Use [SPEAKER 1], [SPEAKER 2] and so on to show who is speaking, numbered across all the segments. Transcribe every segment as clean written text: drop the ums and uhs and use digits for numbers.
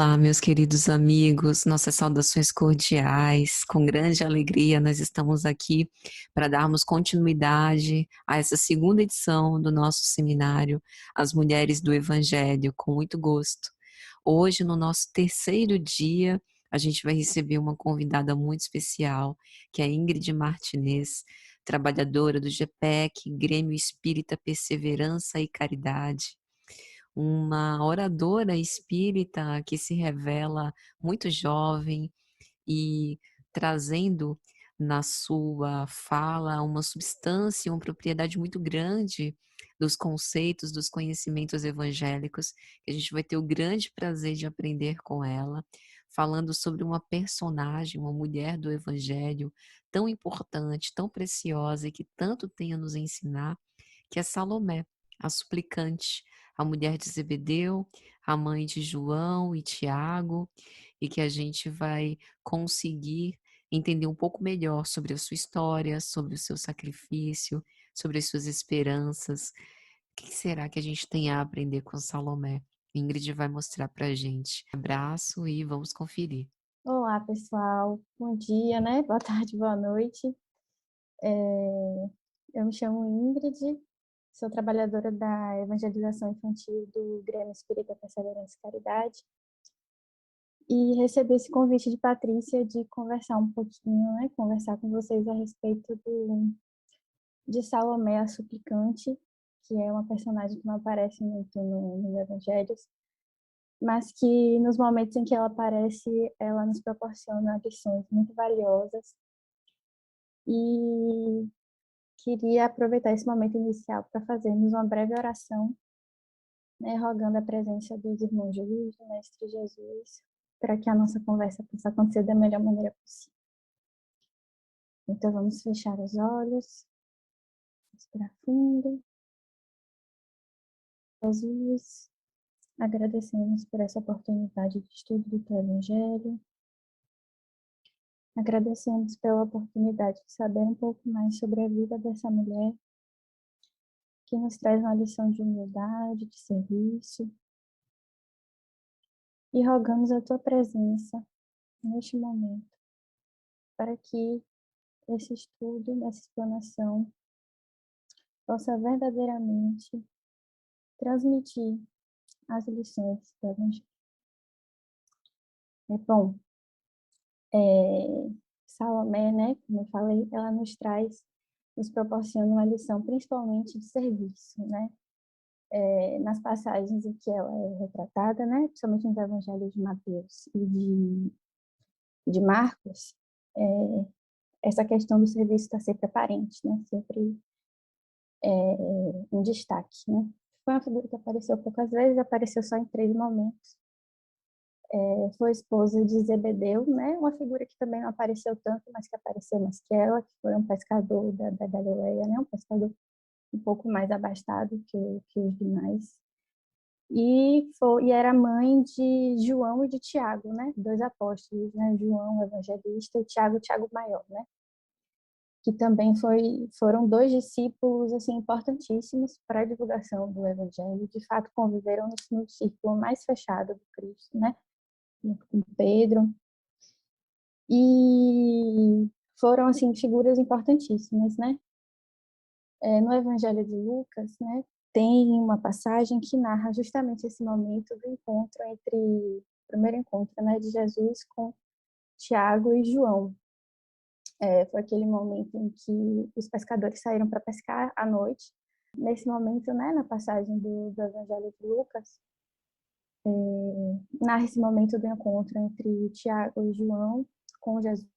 [SPEAKER 1] Olá, meus queridos amigos, nossas saudações cordiais. Com grande alegria, nós estamos aqui para darmos continuidade a essa segunda edição do nosso seminário, As Mulheres do Evangelho, com muito gosto. Hoje, no nosso terceiro dia, a gente vai receber uma convidada muito especial, que é a Ingrid Martinez, trabalhadora do GPEC, Grêmio Espírita Perseverança e Caridade, uma oradora espírita que se revela muito jovem e trazendo na sua fala uma substância, uma propriedade muito grande dos conceitos, dos conhecimentos evangélicos, que a gente vai ter o grande prazer de aprender com ela, falando sobre uma personagem, uma mulher do Evangelho tão importante, tão preciosa e que tanto tem a nos ensinar, que é Salomé, a suplicante, a mulher de Zebedeu, a mãe de João e Tiago, e que a gente vai conseguir entender um pouco melhor sobre a sua história, sobre o seu sacrifício, sobre as suas esperanças. O que será que a gente tem a aprender com Salomé? Ingrid vai mostrar para a gente. Abraço e vamos conferir.
[SPEAKER 2] Olá, pessoal. Bom dia, né? Boa tarde, boa noite. Eu me chamo Ingrid, sou trabalhadora da evangelização infantil do Grêmio Espírita Perseverança e Caridade e recebi esse convite de Patrícia de conversar um pouquinho, né? Conversar com vocês a respeito de Salomé, a suplicante, que é uma personagem que não aparece muito nos evangelhos, mas que nos momentos em que ela aparece, ela nos proporciona lições muito valiosas. E queria aproveitar esse momento inicial para fazermos uma breve oração, né, rogando a presença dos irmãos Jesus, do Mestre Jesus, para que a nossa conversa possa acontecer da melhor maneira possível. Então vamos fechar os olhos, respirar fundo. Jesus, agradecemos por essa oportunidade de estudo do Teu Evangelho. Agradecemos pela oportunidade de saber um pouco mais sobre a vida dessa mulher, que nos traz uma lição de humildade, de serviço. E rogamos a Tua presença neste momento, para que esse estudo, essa explanação, possa verdadeiramente transmitir as lições do Evangelho. Bom, Salomé, né, como eu falei, ela nos proporciona uma lição principalmente de serviço, né? Nas passagens em que ela é retratada, né, principalmente nos Evangelhos de Mateus e de Marcos, essa questão do serviço está sempre aparente, né, sempre em destaque, né? Foi uma figura que apareceu poucas vezes, apareceu só em 3 momentos. Foi esposa de Zebedeu, né? Uma figura que também não apareceu tanto, mas que apareceu mais que ela, que foi um pescador da Galileia, né? Um pescador um pouco mais abastado que os demais. E era mãe de João e de Tiago, né? 2 apóstolos, né? João, o evangelista, e Tiago, Tiago maior, né? Que também foram 2 discípulos assim importantíssimos para a divulgação do Evangelho. De fato, conviveram no círculo mais fechado do Cristo, né? Com Pedro. E foram assim figuras importantíssimas, né? No Evangelho de Lucas, né? Tem uma passagem que narra justamente esse momento do encontro o primeiro encontro, né, de Jesus com Tiago e João. Foi aquele momento em que os pescadores saíram para pescar à noite. Nesse momento, né, na passagem do Evangelho de Lucas, narra esse momento do encontro entre Tiago e João com Jesus.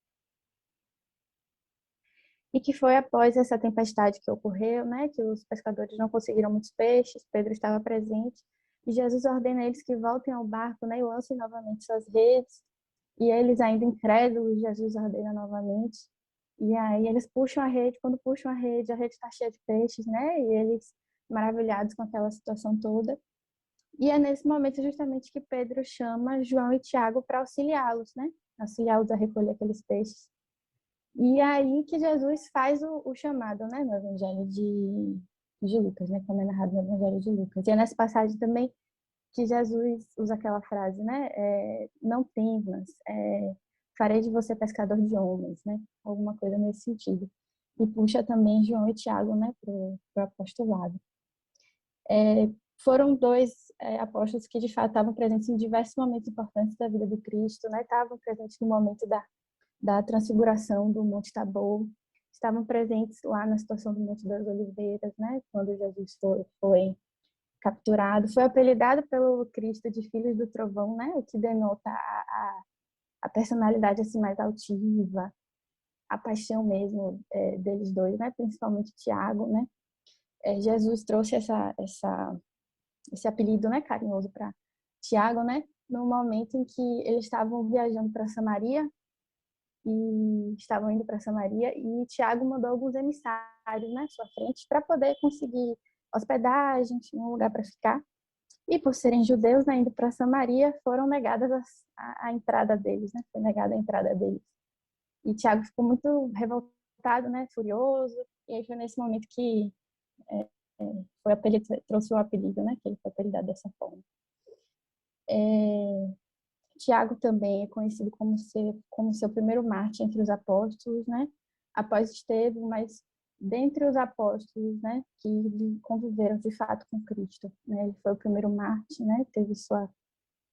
[SPEAKER 2] E que foi após essa tempestade que ocorreu, né, que os pescadores não conseguiram muitos peixes, Pedro estava presente, e Jesus ordena a eles que voltem ao barco, né, e lancem novamente suas redes. E eles, ainda incrédulos, Jesus ordena novamente. E aí eles puxam a rede, quando puxam a rede está cheia de peixes, né? E eles maravilhados com aquela situação toda. E é nesse momento justamente que Pedro chama João e Tiago para auxiliá-los, né? Auxiliá-los a recolher aqueles peixes. E aí que Jesus faz o chamado, né? No Evangelho de Lucas, né? Como é narrado no Evangelho de Lucas. E é nessa passagem também que Jesus usa aquela frase, né? Não temas, farei de você pescador de homens, né? Alguma coisa nesse sentido. E puxa também João e Tiago, né, para o apostolado. Foram dois apóstolos que, de fato, estavam presentes em diversos momentos importantes da vida do Cristo, né? Estavam presentes no momento da transfiguração do Monte Tabor, estavam presentes lá na situação do Monte das Oliveiras, né? Quando Jesus foi capturado. Foi apelidado pelo Cristo de Filhos do Trovão, né? O que denota a personalidade assim, mais altiva, a paixão mesmo deles dois, né? Principalmente Tiago, né? Jesus trouxe esse apelido, né, carinhoso para Tiago, né? No momento em que eles estavam viajando para Samaria e Tiago mandou alguns emissários, né, à sua frente para poder conseguir hospedagem, um lugar para ficar. E por serem judeus, né, indo para Samaria, foram negadas a entrada deles, né? Foi negada a entrada deles. E Tiago ficou muito revoltado, né, furioso. E aí foi nesse momento que trouxe o apelido, né, que ele foi apelidado dessa forma. Tiago também é conhecido como seu primeiro mártir entre os apóstolos, né? Após Estevão, mas dentre os apóstolos, né, que conviveram de fato com Cristo, né? Ele foi o primeiro mártir, né? Teve sua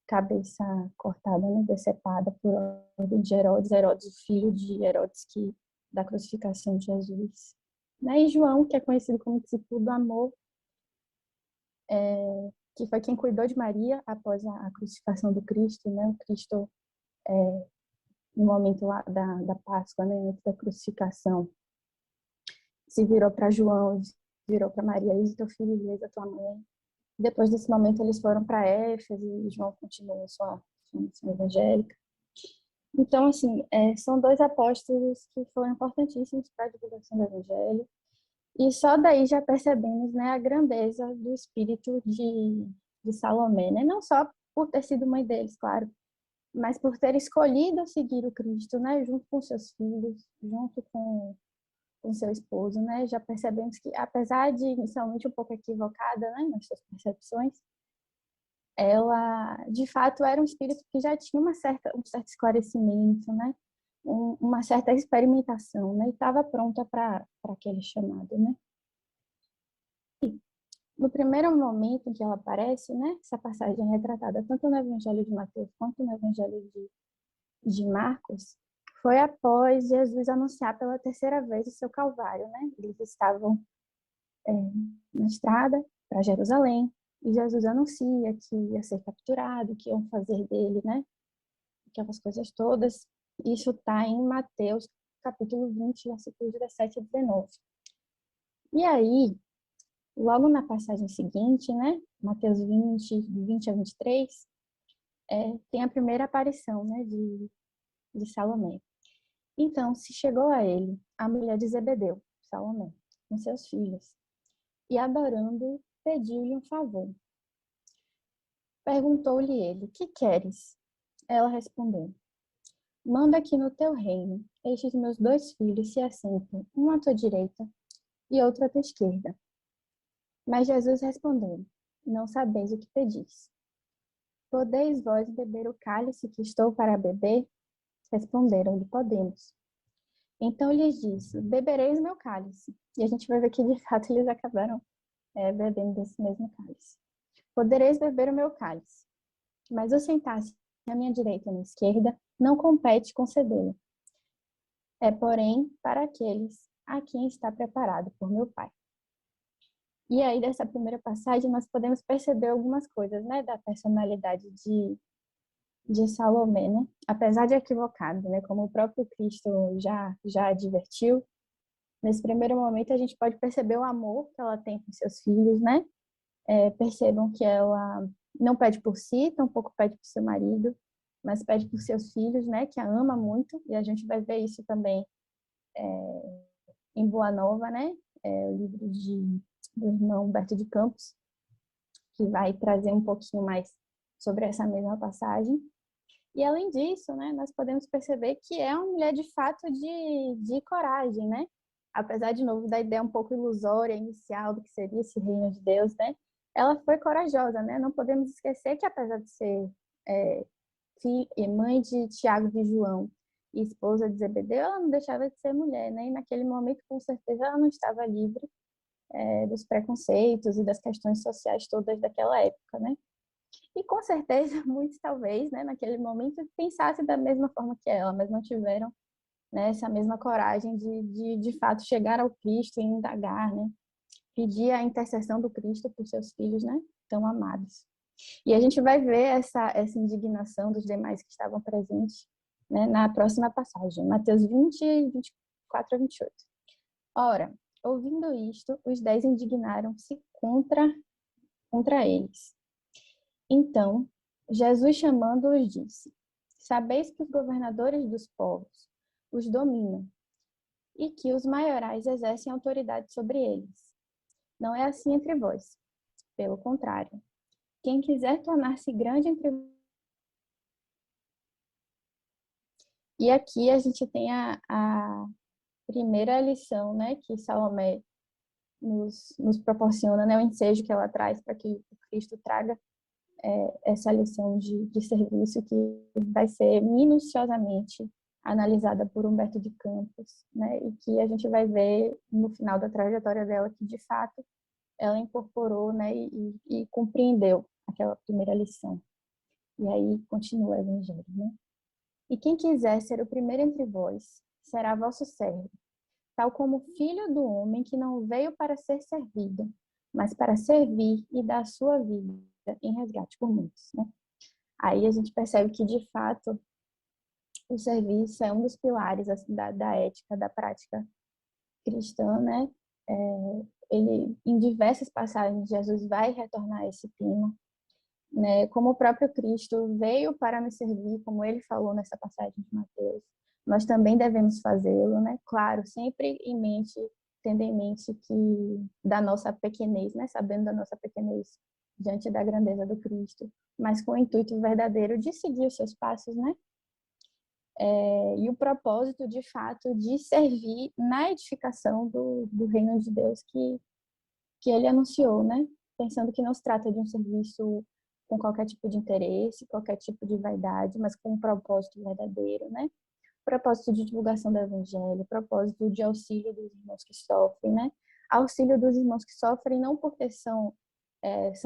[SPEAKER 2] cabeça cortada, né, decepada por ordem de Herodes, o filho de Herodes da crucificação de Jesus. Né? E João, que é conhecido como discípulo do amor, que foi quem cuidou de Maria após a crucificação do Cristo, né? O Cristo, no momento lá da Páscoa, né, antes da crucificação, se virou para João, virou para Maria: eis o teu filho, eis a tua mãe. Depois desse momento, eles foram para Éfeso e João continuou sua missão evangélica. Então, assim, são dois apóstolos que foram importantíssimos para a divulgação do evangelho. E só daí já percebemos, né, a grandeza do espírito de Salomé, né? Não só por ter sido mãe deles, claro, mas por ter escolhido seguir o Cristo, né, junto com seus filhos, junto com seu esposo, né? Já percebemos que, apesar de inicialmente um pouco equivocada, né, nas suas percepções, ela, de fato, era um espírito que já tinha um certo esclarecimento, né? Uma certa experimentação, né? E estava pronta para aquele chamado, né? No primeiro momento em que ela aparece, né? Essa passagem é retratada tanto no Evangelho de Mateus quanto no Evangelho de Marcos, foi após Jesus anunciar pela terceira vez o seu Calvário, né? Eles estavam na estrada para Jerusalém, e Jesus anuncia que ia ser capturado, que iam fazer dele, né? Aquelas coisas todas. Isso está em Mateus, capítulo 20, versículos 17 a 19. E aí, logo na passagem seguinte, né? Mateus 20 a 23, tem a primeira aparição, né? De Salomé. Então, se chegou a ele a mulher de Zebedeu, Salomé, com seus filhos, e adorando, pediu-lhe um favor. Perguntou-lhe ele: que queres? Ela respondeu: manda que no teu reino estes meus dois filhos se assentem, um à tua direita e outro à tua esquerda. Mas Jesus respondeu: não sabeis o que pedis. Podeis vós beber o cálice que estou para beber? Responderam-lhe: podemos. Então lhes disse: bebereis meu cálice. E a gente vai ver que de fato eles acabaram bebendo desse mesmo cálice. Podereis beber o meu cálice, mas o sentar-se à minha direita ou à minha esquerda não compete concedê-lo. É, porém, para aqueles a quem está preparado por meu Pai. E aí, dessa primeira passagem, nós podemos perceber algumas coisas, né, da personalidade de Salomé, né? Apesar de equivocado, né, como o próprio Cristo já advertiu, nesse primeiro momento a gente pode perceber o amor que ela tem com seus filhos, né? Percebam que ela não pede por si, tampouco pede por seu marido, mas pede por seus filhos, né? Que a ama muito, e a gente vai ver isso também em Boa Nova, né? O livro do irmão Humberto de Campos, que vai trazer um pouquinho mais sobre essa mesma passagem. E além disso, né, nós podemos perceber que é uma mulher de fato de coragem, né? Apesar, de novo, da ideia um pouco ilusória inicial do que seria esse reino de Deus, né? ela foi corajosa, né? Não podemos esquecer que, apesar de ser filha e mãe de Tiago e de João e esposa de Zebedeu, ela não deixava de ser mulher, né? E naquele momento, com certeza, ela não estava livre dos preconceitos e das questões sociais todas daquela época, né? E com certeza, muitos talvez, né, naquele momento, pensassem da mesma forma que ela, mas não tiveram, né, essa mesma coragem de fato chegar ao Cristo e indagar, né? Pedir a intercessão do Cristo por seus filhos, né, tão amados. E a gente vai ver essa indignação dos demais que estavam presentes, né, na próxima passagem, Mateus 20, 24 a 28. Ora, ouvindo isto, os 10 indignaram-se contra eles. Então, Jesus chamando-os disse: Sabeis que os governadores dos povos os dominam e que os maiorais exercem autoridade sobre eles. Não é assim entre vós. Pelo contrário, quem quiser tornar-se grande entre vós. E aqui a gente tem a primeira lição, né, que Salomé nos proporciona, né, o ensejo que ela traz para que o Cristo traga essa lição de serviço que vai ser minuciosamente analisada por Humberto de Campos, né, e que a gente vai ver no final da trajetória dela que, de fato, ela incorporou, né, e compreendeu aquela primeira lição. E aí continua o Evangelho, né? E quem quiser ser o primeiro entre vós, será vosso servo, tal como o filho do homem que não veio para ser servido, mas para servir e dar a sua vida em resgate por muitos, né? Aí a gente percebe que, de fato, o serviço é um dos pilares assim, da ética, da prática cristã, né? Ele, em diversas passagens, Jesus vai retornar a esse tema, né? Como o próprio Cristo veio para nos servir, como ele falou nessa passagem de Mateus, nós também devemos fazê-lo, né? Claro, sempre em mente, tendo em mente que da nossa pequenez, né? Sabendo da nossa pequenez diante da grandeza do Cristo, mas com o intuito verdadeiro de seguir os seus passos, né? E o propósito, de fato, de servir na edificação do reino de Deus que ele anunciou, né? Pensando que não se trata de um serviço com qualquer tipo de interesse, qualquer tipo de vaidade, mas com um propósito verdadeiro, né? Propósito de divulgação do evangelho, propósito de auxílio dos irmãos que sofrem, né? Auxílio dos irmãos que sofrem não porque são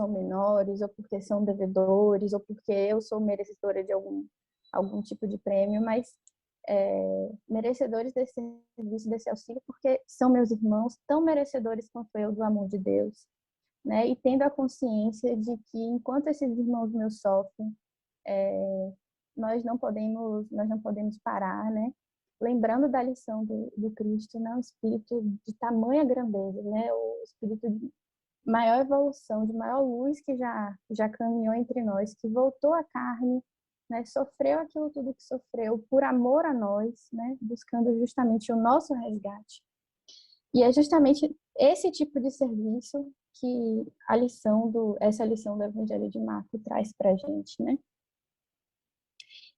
[SPEAKER 2] menores, ou porque são devedores, ou porque eu sou merecedora de algum tipo de prêmio, mas merecedores desse serviço, desse auxílio, porque são meus irmãos, tão merecedores quanto eu do amor de Deus, né? E tendo a consciência de que enquanto esses irmãos meus sofrem, nós não podemos parar, né? Lembrando da lição do Cristo, né? O espírito de tamanha grandeza, né? O espírito de maior evolução, de maior luz que já caminhou entre nós, que voltou à carne, né, sofreu aquilo tudo que sofreu por amor a nós, né, buscando justamente o nosso resgate. E é justamente esse tipo de serviço que essa lição do Evangelho de Marcos traz para a gente, né?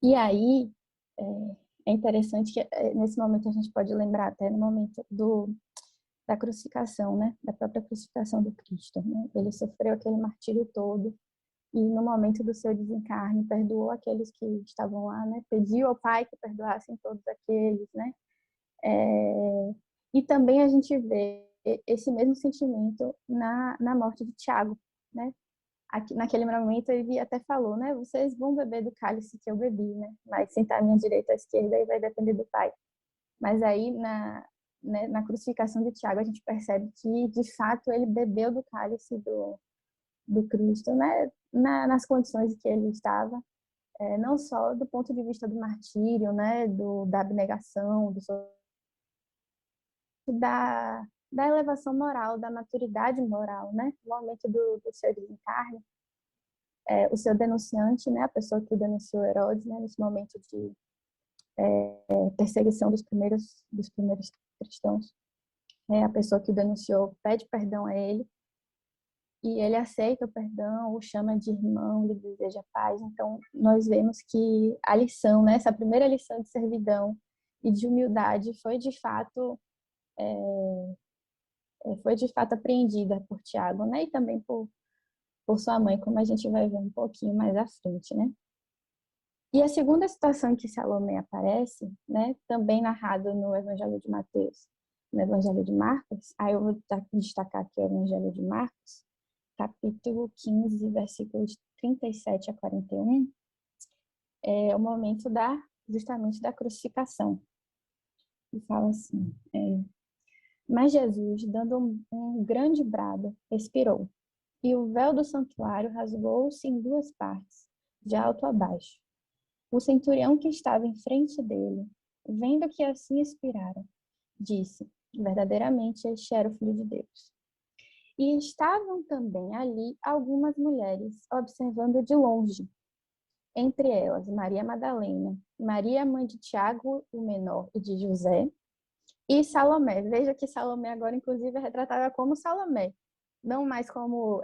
[SPEAKER 2] E aí é interessante que nesse momento a gente pode lembrar até no momento da crucificação, né? Da própria crucificação do Cristo, né? Ele sofreu aquele martírio todo e no momento do seu desencarne perdoou aqueles que estavam lá, né? Pediu ao Pai que perdoassem todos aqueles, né? E também a gente vê esse mesmo sentimento na morte de Tiago, né? Aqui, naquele momento ele até falou, né? Vocês vão beber do cálice que eu bebi, né? Mas sentar à minha direita ou à esquerda aí vai depender do Pai. Mas aí na crucificação de Tiago a gente percebe que de fato ele bebeu do cálice do Cristo, né? Nas condições em que ele estava, não só do ponto de vista do martírio, né? Da abnegação, da elevação moral, da maturidade moral, né? No momento do seu desencarne, o seu denunciante, né? A pessoa que denunciou Herodes, né? Nesse momento de perseguição dos primeiros cristãos, a pessoa que o denunciou pede perdão a ele e ele aceita o perdão, o chama de irmão, lhe deseja paz. Então, nós vemos que a lição, né, essa primeira lição de servidão e de humildade foi de fato apreendida por Tiago, né, e também por sua mãe, como a gente vai ver um pouquinho mais à frente, né? E a segunda situação em que Salomé aparece, né, também narrado no Evangelho de Mateus, no Evangelho de Marcos, aí eu vou destacar aqui o Evangelho de Marcos, capítulo 15, versículos 37 a 41, é o momento justamente da crucificação. E fala assim, mas Jesus, dando um grande brado, expirou, e o véu do santuário rasgou-se em duas partes, de alto a baixo. O centurião que estava em frente dele, vendo que assim expirara, disse, verdadeiramente este era o Filho de Deus. E estavam também ali algumas mulheres, observando de longe, entre elas Maria Madalena, Maria mãe de Tiago, o menor, e de José, e Salomé. Veja que Salomé agora, inclusive, é retratada como Salomé, não mais como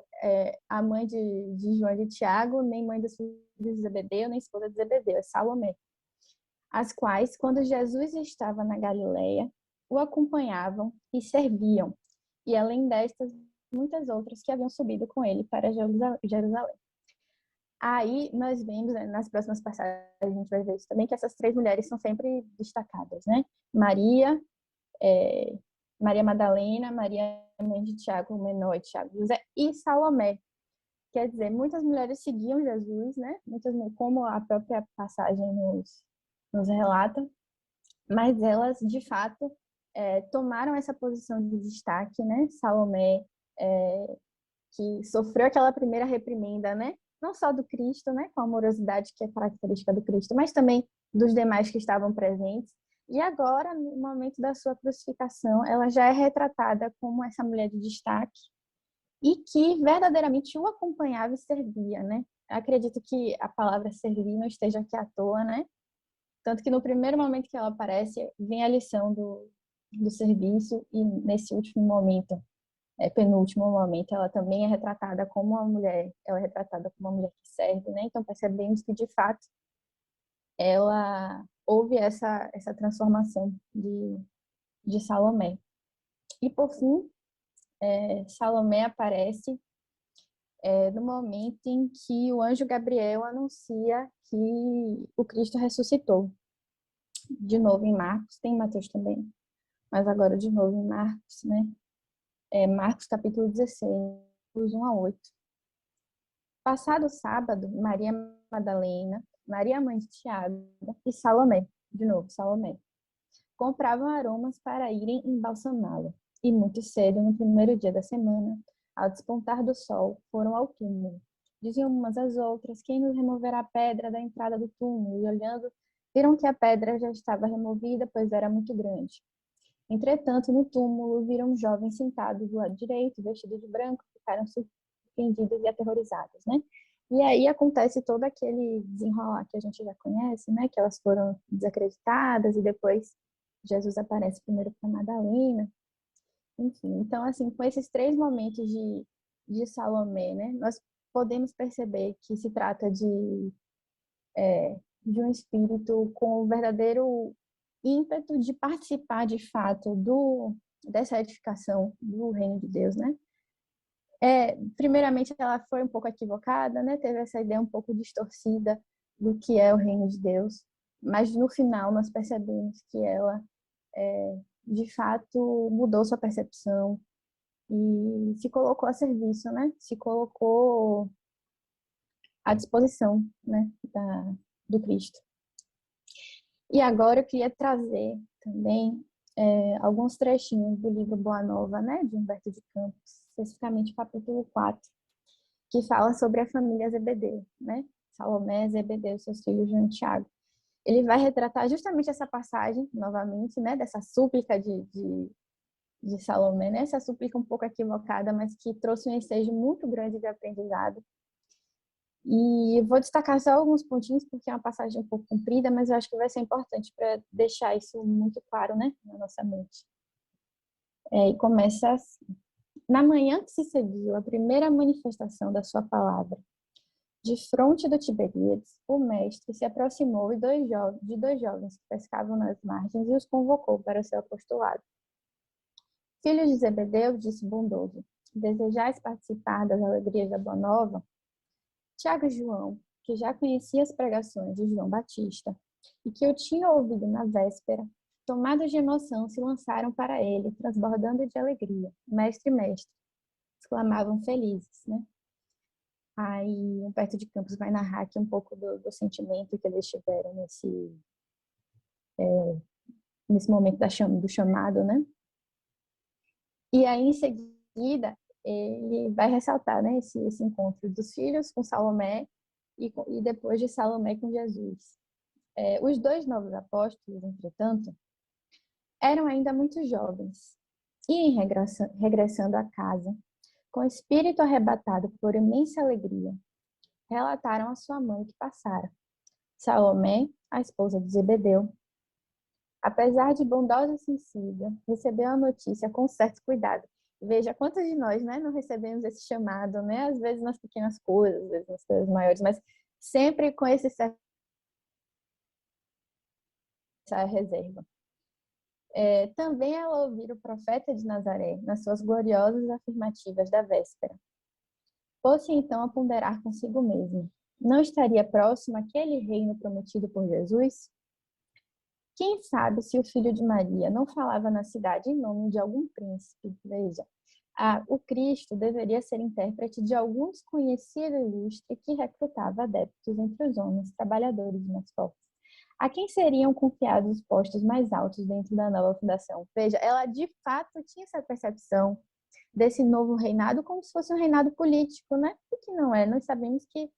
[SPEAKER 2] a mãe de João e de Tiago, nem mãe dos filhos de Zebedeu, nem esposa de Zebedeu, é Salomé. As quais, quando Jesus estava na Galileia, o acompanhavam e serviam, e além destas, muitas outras que haviam subido com ele para Jerusalém. Aí nós vemos, né, nas próximas passagens, a gente vai ver isso também, que essas três mulheres são sempre destacadas, né? Maria, Maria Madalena, Maria mãe de Tiago, o menor, Tiago, José, e Salomé. Quer dizer, muitas mulheres seguiam Jesus, né? Muitas, como a própria passagem nos relata, mas elas, de fato, tomaram essa posição de destaque, né? Salomé, que sofreu aquela primeira reprimenda, né? Não só do Cristo, né? Com a amorosidade que é característica do Cristo, mas também dos demais que estavam presentes. E agora, no momento da sua crucificação, ela já é retratada como essa mulher de destaque e que verdadeiramente o acompanhava e servia, né? Acredito que a palavra servir não esteja aqui à toa, né? Tanto que no primeiro momento que ela aparece, vem a lição do serviço, e nesse último momento, penúltimo momento, ela também é retratada como uma mulher, ela é retratada como uma mulher que serve, né? Então percebemos que, de fato, ela houve essa transformação de Salomé. E, por fim, Salomé aparece no momento em que o anjo Gabriel anuncia que o Cristo ressuscitou. De novo em Marcos, tem em Mateus também, mas agora de novo em Marcos, né? Marcos capítulo 16, 1 a 8. Passado o sábado, Maria Madalena, Maria mãe de Tiago e Salomé, de novo Salomé, compravam aromas para irem embalsamá-lo. E muito cedo, no primeiro dia da semana, ao despontar do sol, foram ao túmulo. Diziam umas às outras, quem nos removerá a pedra da entrada do túmulo? E olhando, viram que a pedra já estava removida, pois era muito grande. Entretanto, no túmulo, viram um jovem sentado do lado direito, vestido de branco, ficaram surpreendidas e aterrorizadas, né? E aí acontece todo aquele desenrolar que a gente já conhece, né? Que elas foram desacreditadas e depois Jesus aparece primeiro para Madalena. Enfim, então, assim, com esses três momentos de Salomé, né? Nós podemos perceber que se trata de um espírito com o verdadeiro ímpeto de participar de fato dessa edificação do reino de Deus, né? Primeiramente, ela foi um pouco equivocada, né? Teve essa ideia um pouco distorcida do que é o reino de Deus, mas no final nós percebemos que ela, de fato, mudou sua percepção e se colocou a serviço, né? Se colocou à disposição, né? Do Cristo. E agora eu queria trazer também alguns trechinhos do livro Boa Nova, né, de Humberto de Campos, especificamente o capítulo 4, que fala sobre a família Zebedeu, né? Salomé, Zebedeu, seus filhos João e Tiago. Ele vai retratar justamente essa passagem, novamente, né, dessa súplica de Salomé, né? Essa súplica um pouco equivocada, mas que trouxe um ensejo muito grande de aprendizado. E vou destacar só alguns pontinhos, porque é uma passagem um pouco comprida, mas eu acho que vai ser importante para deixar isso muito claro, né, na nossa mente. E começa assim. Na manhã que se seguiu a primeira manifestação da sua palavra, de fronte do Tiberíades, o mestre se aproximou de dois jovens que pescavam nas margens e os convocou para o seu apostolado. Filhos de Zebedeu, disse bondoso, desejais participar das alegrias da Boa Nova, Tiago e João, que já conhecia as pregações de João Batista e que eu tinha ouvido na véspera, tomados de emoção, se lançaram para ele, transbordando de alegria. Mestre, mestre, exclamavam felizes, né? Aí, Humberto de Campos vai narrar aqui um pouco do sentimento que eles tiveram nesse momento do chamado, né? E aí, em seguida, ele vai ressaltar, né, esse encontro dos filhos com Salomé e depois de Salomé com Jesus. Os dois novos apóstolos, entretanto, eram ainda muito jovens e, regressando a casa, com espírito arrebatado por imensa alegria, relataram à sua mãe o que passara. Salomé, a esposa de Zebedeu, apesar de bondosa e sensível, recebeu a notícia com certo cuidado. Veja quantos de nós, né, não recebemos esse chamado, né? Às vezes nas pequenas coisas, às vezes nas coisas maiores, mas sempre com essa reserva. Também ela ouvira o profeta de Nazaré nas suas gloriosas afirmativas da véspera. Pôs-se então a ponderar consigo mesmo. Não estaria próximo aquele reino prometido por Jesus? Quem sabe se o filho de Maria não falava na cidade em nome de algum príncipe? Veja, o Cristo deveria ser intérprete de algum desconhecido ilustre que recrutava adeptos entre os homens trabalhadores mais fortes. A quem seriam confiados os postos mais altos dentro da nova fundação? Veja, ela de fato tinha essa percepção desse novo reinado como se fosse um reinado político, né? O que não é. Nós sabemos que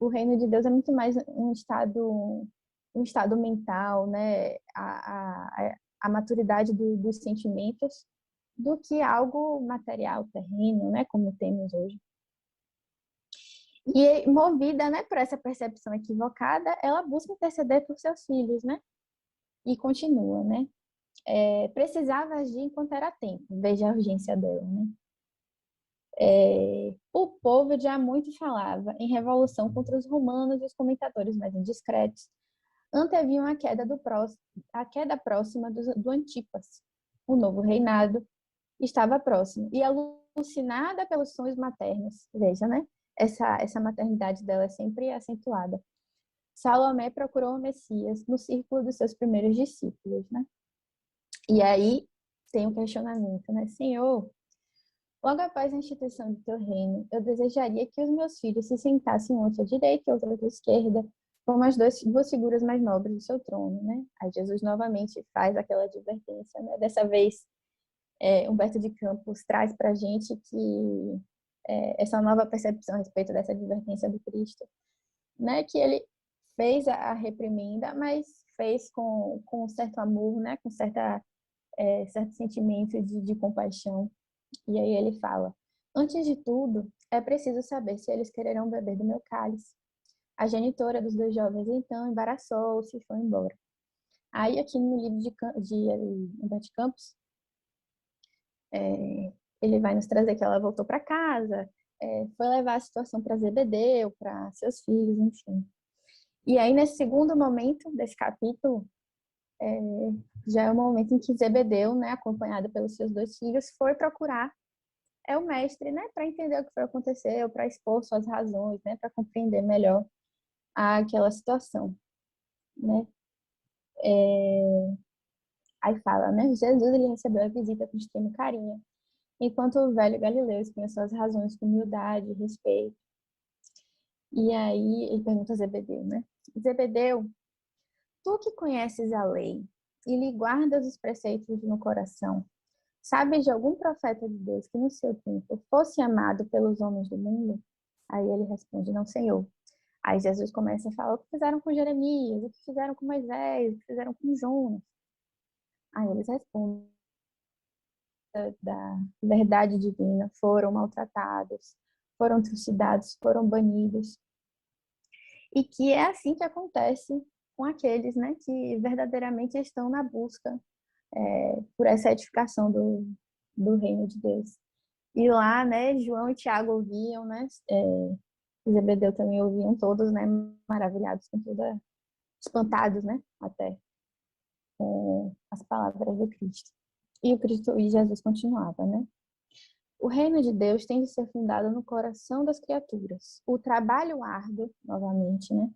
[SPEAKER 2] o reino de Deus é muito mais um estado mental, né? A maturidade dos sentimentos do que algo material, terreno, né? Como temos hoje. E movida, né, por essa percepção equivocada, ela busca interceder por seus filhos, né? E continua, né? Precisava agir enquanto era tempo. Veja a urgência dela, né? O povo já muito falava em revolução contra os romanos e os comentadores mais indiscretos anteviam a queda próxima do Antipas. O novo reinado estava próximo. E alucinada pelos sonhos maternos, veja, né? Essa maternidade dela é sempre acentuada. Salomé procurou o Messias no círculo dos seus primeiros discípulos, né? E aí tem um questionamento, né? Senhor, logo após a instituição do teu reino, eu desejaria que os meus filhos se sentassem um à tua direita e outro à tua esquerda, como as duas figuras mais nobres do seu trono, né? Aí Jesus novamente faz aquela advertência, né? Dessa vez, Humberto de Campos traz para a gente que essa nova percepção a respeito dessa advertência do Cristo, né? Que ele fez a reprimenda, mas fez com um certo amor, né? Com certo sentimento de compaixão. E aí ele fala: antes de tudo, é preciso saber se eles quererão beber do meu cálice. A genitora dos dois jovens, então, embaraçou-se e foi embora. Aí, aqui no livro de Humberto Campos, ele vai nos trazer que ela voltou para casa, foi levar a situação para Zebedeu, para seus filhos, enfim. E aí, nesse segundo momento desse capítulo, já é o momento em que Zebedeu, né, acompanhado pelos seus dois filhos, foi procurar o mestre, né, para entender o que foi acontecer, para expor suas razões, né, para compreender melhor aquela situação, né. Aí fala, né, Jesus ele recebeu a visita com extremo carinho, enquanto o velho Galileu expunha suas razões com humildade, respeito. E aí ele pergunta a Zebedeu, né, Zebedeu, tu que conheces a lei e lhe guardas os preceitos no coração, sabes de algum profeta de Deus que no seu tempo fosse amado pelos homens do mundo? Aí ele responde, não, Senhor. Aí Jesus começa a falar o que fizeram com Jeremias, o que fizeram com Moisés, o que fizeram com Jonas. Aí eles respondem da verdade divina, foram maltratados, foram trucidados, foram banidos. E que é assim que acontece com aqueles, né, que verdadeiramente estão na busca por essa edificação do reino de Deus. E lá, né, João e Tiago ouviam, né, Zebedeu também ouviam, todos, né, maravilhados com toda, espantados, né, até com as palavras do Cristo. E Jesus continuava, né? O reino de Deus tem de ser fundado no coração das criaturas. O trabalho árduo, novamente, né?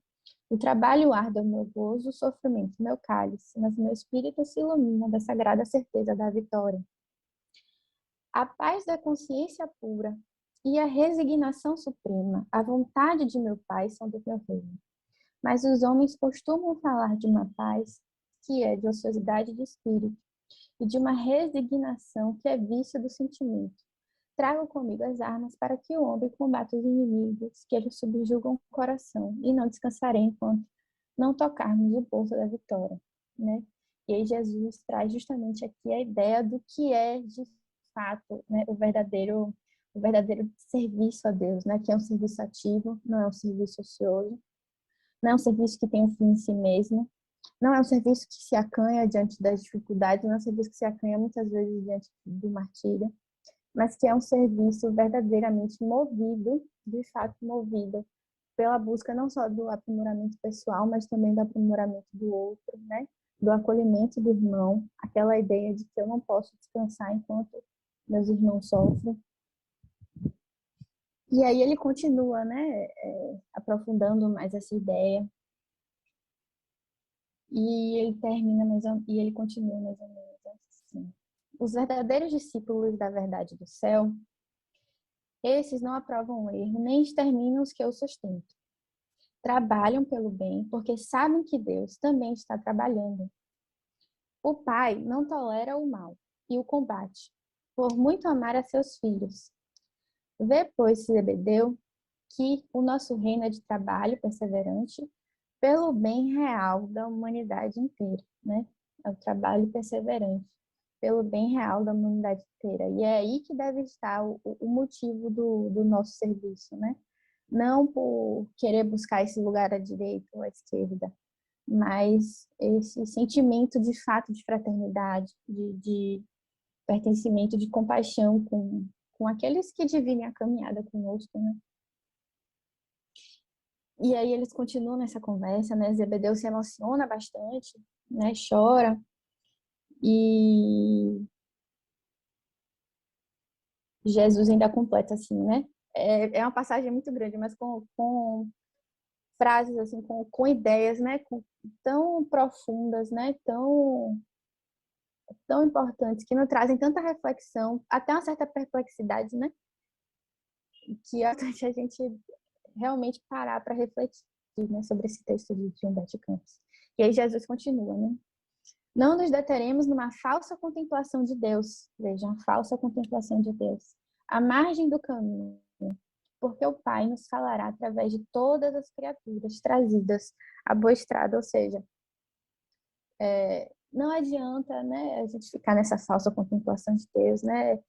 [SPEAKER 2] O trabalho árduo é o meu gozo, o sofrimento, meu cálice, mas meu espírito se ilumina da sagrada certeza da vitória. A paz da consciência pura e a resignação suprema, a vontade de meu Pai são do meu reino. Mas os homens costumam falar de uma paz que é de ociosidade de espírito e de uma resignação que é vício do sentimento. Trago comigo as armas para que o homem combata os inimigos, que eles subjugam o coração, e não descansarei enquanto não tocarmos o bolso da vitória, né? E aí Jesus traz justamente aqui a ideia do que é, de fato, né, o verdadeiro serviço a Deus, né? Que é um serviço ativo, não é um serviço ocioso, não é um serviço que tem um fim em si mesmo, não é um serviço que se acanha diante das dificuldades, não é um serviço que se acanha muitas vezes diante do martírio, mas que é um serviço verdadeiramente movido, de fato movido, pela busca não só do aprimoramento pessoal, mas também do aprimoramento do outro, né? Do acolhimento do irmão, aquela ideia de que eu não posso descansar enquanto meus irmãos sofrem. E aí ele continua, né, aprofundando mais essa ideia. E ele termina e ele continua mais ou menos assim. Os verdadeiros discípulos da verdade do céu, esses não aprovam o erro, nem exterminam os que o sustentam. Trabalham pelo bem, porque sabem que Deus também está trabalhando. O Pai não tolera o mal e o combate, por muito amar a seus filhos. Vê, pois, Zebedeu, que o nosso reino é de trabalho perseverante pelo bem real da humanidade inteira, né? É o trabalho perseverante pelo bem real da humanidade inteira. E é aí que deve estar o motivo do nosso serviço, né? Não por querer buscar esse lugar à direita ou à esquerda, mas esse sentimento de fato de fraternidade, de pertencimento, de compaixão com aqueles que dividem a caminhada conosco, né? E aí eles continuam nessa conversa, né? Zebedeu se emociona bastante, né? Chora. E Jesus ainda completa assim, né? É uma passagem muito grande, mas com frases assim, com ideias, né? Tão profundas, né? Tão importantes, que nos trazem tanta reflexão, até uma certa perplexidade, né? Que é importante a gente realmente parar para refletir, né, sobre esse texto de Humberto Campos. E aí Jesus continua, né? Não nos deteremos numa falsa contemplação de Deus. Vejam, falsa contemplação de Deus. À margem do caminho, porque o Pai nos falará através de todas as criaturas trazidas à boa estrada, ou seja, não adianta, né, a gente ficar nessa falsa contemplação de Deus, né,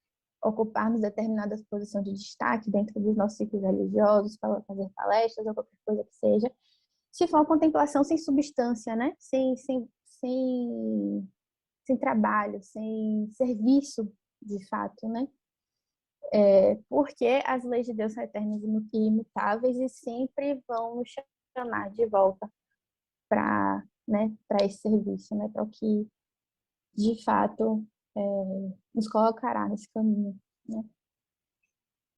[SPEAKER 2] ocuparmos determinadas posições de destaque dentro dos nossos ciclos religiosos, fazer palestras ou qualquer coisa que seja, se for uma contemplação sem substância, né, sem trabalho, sem serviço, de fato, né, porque as leis de Deus são eternas e imutáveis e sempre vão nos chamar de volta para, né, para esse serviço, né, para o que de fato nos colocará nesse caminho, né?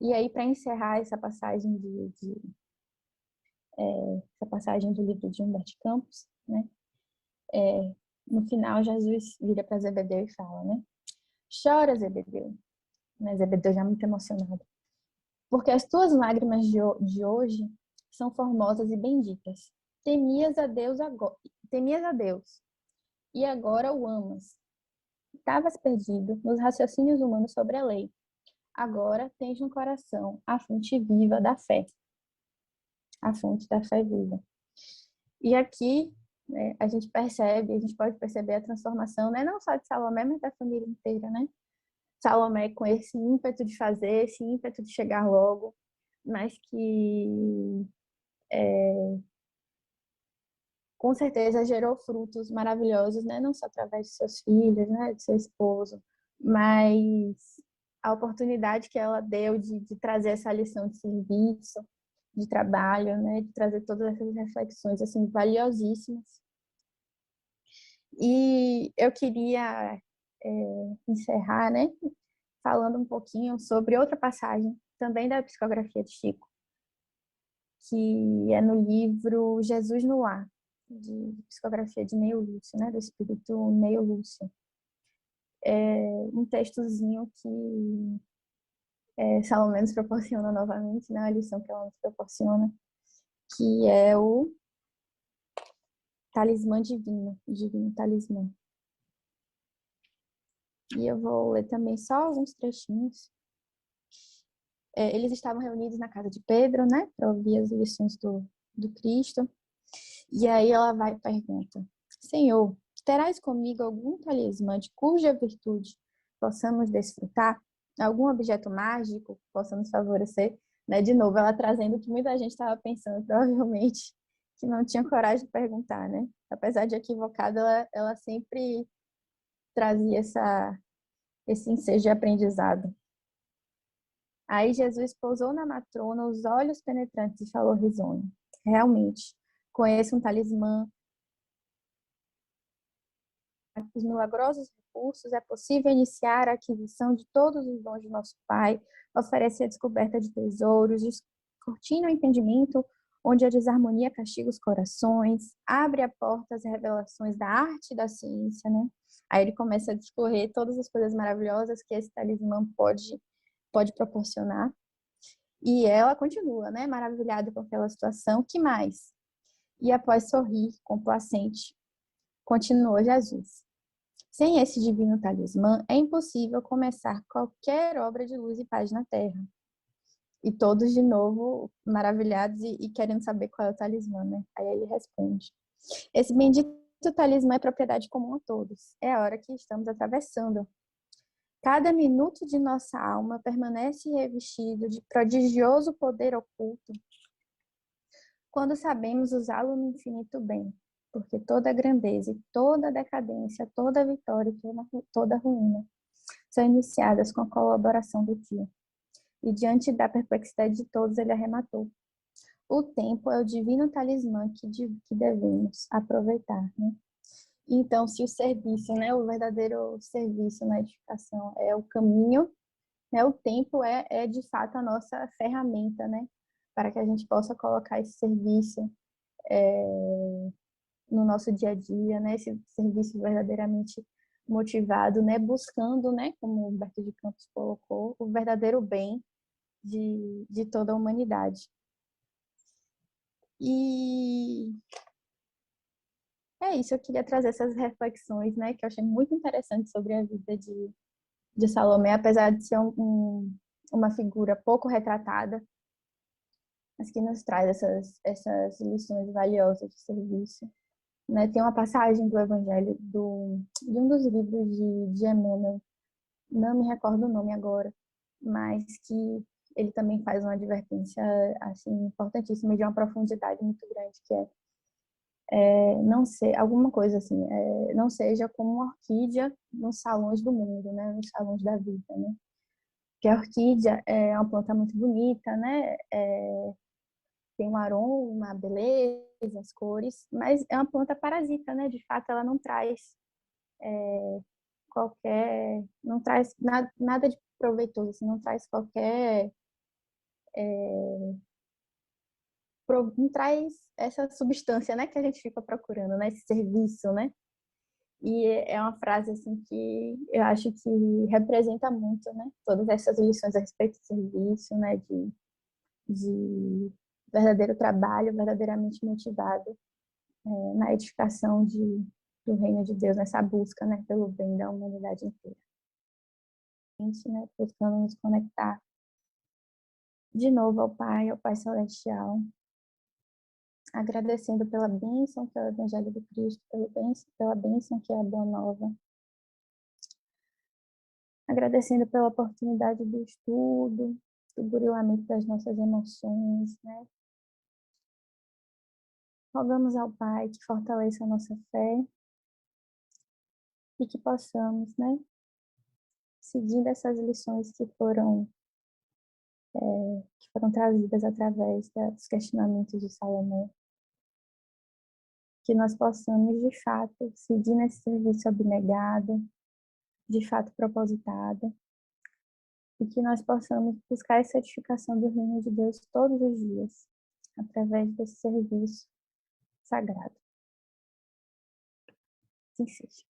[SPEAKER 2] E aí, para encerrar essa passagem essa passagem do livro de Humberto Campos, né? No final, Jesus vira para Zebedeu e fala, né? Chora, Zebedeu, né? Zebedeu já muito emocionado, porque as tuas lágrimas de hoje são formosas e benditas. Temias a Deus e agora o amas. Estavas perdido nos raciocínios humanos sobre a lei. Agora tens no coração a fonte viva da fé, a fonte da fé viva. E aqui, né, a gente pode perceber a transformação, né, não só de Salomé, mas da família inteira, né? Salomé com esse ímpeto de fazer, esse ímpeto de chegar logo, mas que com certeza gerou frutos maravilhosos, né? Não só através de seus filhos, né? De seu esposo, mas a oportunidade que ela deu de trazer essa lição de serviço, de trabalho, né? De trazer todas essas reflexões, assim, valiosíssimas. E eu queria encerrar, né? falando um pouquinho sobre outra passagem, também da psicografia de Chico, que é no livro Jesus no Lar, de psicografia de Neio Lúcio, né, do espírito Neio Lúcio. É um textozinho que Salomé nos proporciona novamente, né, a lição que ela nos proporciona, que é o talismã divino, divino talismã. E eu vou ler também só alguns trechinhos. Eles estavam reunidos na casa de Pedro, né, para ouvir as lições do Cristo. E aí ela vai e pergunta: Senhor, terás comigo algum talismã de cuja virtude possamos desfrutar? Algum objeto mágico que possa nos favorecer? Né? De novo, ela trazendo o que muita gente estava pensando, provavelmente, que não tinha coragem de perguntar, né? Apesar de equivocada, ela sempre trazia esse ensejo de aprendizado. Aí Jesus pousou na matrona os olhos penetrantes e falou risonho: Realmente, conheço um talismã. Os milagrosos recursos, é possível iniciar a aquisição de todos os dons de nosso Pai, oferecer a descoberta de tesouros, descortina o entendimento, onde a desarmonia castiga os corações, abre a porta às revelações da arte e da ciência, né? Aí ele começa a discorrer todas as coisas maravilhosas que esse talismã pode proporcionar. E ela continua, né, maravilhada com aquela situação. Que mais? E após sorrir, complacente, continuou Jesus: Sem esse divino talismã, é impossível começar qualquer obra de luz e paz na Terra. E todos de novo maravilhados e querendo saber qual é o talismã, né? Aí ele responde: Esse bendito talismã é propriedade comum a todos. É a hora que estamos atravessando. Cada minuto de nossa alma permanece revestido de prodigioso poder oculto quando sabemos usá-lo no infinito bem, porque toda grandeza e toda decadência, toda vitória e toda ruína são iniciadas com a colaboração do tio. E diante da perplexidade de todos, ele arrematou: o tempo é o divino talismã que devemos aproveitar, né? Então, se o serviço, né, o verdadeiro serviço na edificação é o caminho, né, o tempo é de fato a nossa ferramenta, né, para que a gente possa colocar esse serviço no nosso dia a dia, né, esse serviço verdadeiramente motivado, né, buscando, né, como o Humberto de Campos colocou, o verdadeiro bem de toda a humanidade. E é isso, eu queria trazer essas reflexões, né, que eu achei muito interessante sobre a vida de Salomé, apesar de ser uma figura pouco retratada, mas que nos traz essas lições valiosas de serviço. Né? Tem uma passagem do Evangelho, de um dos livros de Emmanuel, não me recordo o nome agora, mas que ele também faz uma advertência assim, importantíssima e de uma profundidade muito grande, que não ser alguma coisa assim, não seja como uma orquídea nos salões do mundo, né, nos salões da vida, né? Porque a orquídea é uma planta muito bonita, né? Tem um aroma, uma beleza, as cores, mas é uma planta parasita, né? De fato, ela não traz não traz nada de proveitoso, assim, não traz não traz essa substância, né, que a gente fica procurando, né, esse serviço, né? E é uma frase assim que eu acho que representa muito, né, todas essas lições a respeito do serviço, né, de verdadeiro trabalho, verdadeiramente motivado na edificação do reino de Deus, nessa busca, né, pelo bem da humanidade inteira. A gente, né, buscando nos conectar de novo ao Pai Celestial, agradecendo pela bênção que é o Evangelho do Cristo, pela bênção que é a Boa Nova, agradecendo pela oportunidade do estudo, do burilamento das nossas emoções, né? Rogamos ao Pai que fortaleça a nossa fé e que possamos, né, seguindo essas lições que foram trazidas através dos questionamentos de Salomé, que nós possamos, de fato, seguir nesse serviço abnegado, de fato propositado, e que nós possamos buscar essa edificação do reino de Deus todos os dias, através desse serviço sagrado. Assim seja.